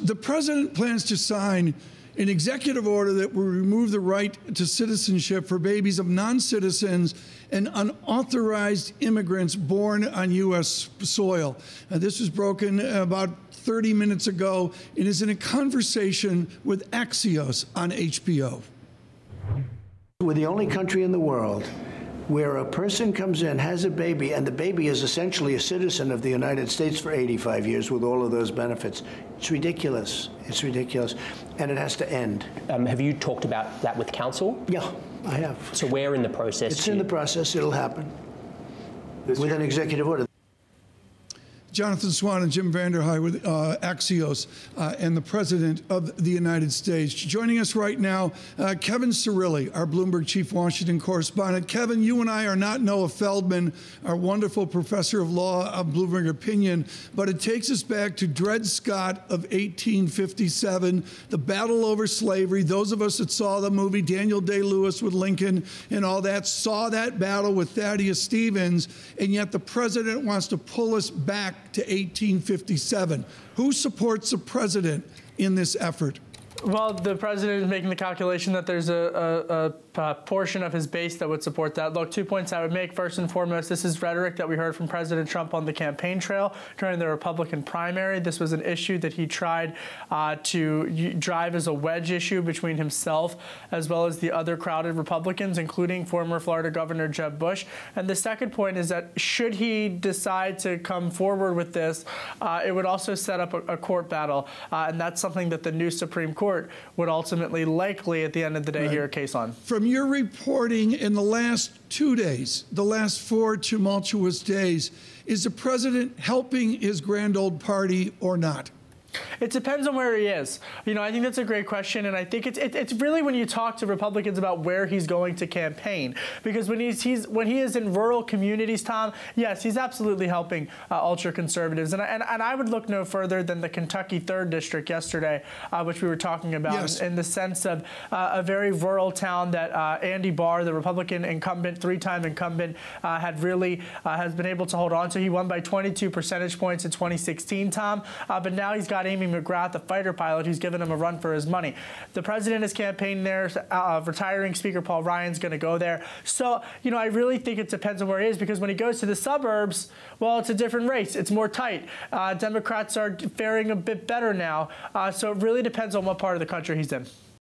The president plans to sign an executive order that will remove the right to citizenship for babies of non-citizens and unauthorized immigrants born on U.S. soil. This was broken about 30 minutes ago and is in a conversation with Axios on HBO. We're the only country in the world where a person comes in, has a baby, and the baby is essentially a citizen of the United States for 85 years with all of those benefits. It's ridiculous. It's ridiculous. And it has to end. Have you talked about that with counsel? Yeah, I have. So where in the process? It's in the process. It'll happen with an executive order. Jonathan Swan and Jim Vanderhei with Axios and the President of the United States. Joining us right now, Kevin Cirilli, our Bloomberg Chief Washington correspondent. Kevin, you and I are not Noah Feldman, our wonderful professor of law of Bloomberg Opinion, but it takes us back to Dred Scott of 1857, the battle over slavery. Those of us that saw the movie Daniel Day-Lewis with Lincoln and all that saw that battle with Thaddeus Stevens, and yet the president wants to pull us back to 1857. Who supports the president in this effort? Well, the president is making the calculation that there's a portion of his base that would support that. Look, 2 points I would make. First and foremost, this is rhetoric that we heard from President Trump on the campaign trail during the Republican primary. This was an issue that he tried to drive as a wedge issue between himself as well as the other crowded Republicans, including former Florida Governor Jeb Bush. And the second point is that should he decide to come forward with this, it would also set up a court battle. And that's something that the new Supreme Court would ultimately likely, at the end of the day, hear a case on. From your reporting in the last 2 days, the last 4 tumultuous days, is the president helping his grand old party or not? It depends on where he is. You know, I think that's a great question, and I think it's really when you talk to Republicans about where he's going to campaign, because when he is in rural communities, Tom, yes, he's absolutely helping ultra conservatives, and I would look no further than the Kentucky 3rd District yesterday, which we were talking about, yes, in the sense of a very rural town that Andy Barr, the Republican incumbent, 3-time incumbent, has been able to hold on to. He won by 22 percentage points in 2016, Tom, but now he's got Amy McGrath, the fighter pilot, who's given him a run for his money. The president is campaigning there. Retiring Speaker Paul Ryan's going to go there. So, you know, I really think it depends on where he is, because when he goes to the suburbs, well, it's a different race. It's more tight. Democrats are faring a bit better now. So it really depends on what part of the country he's in.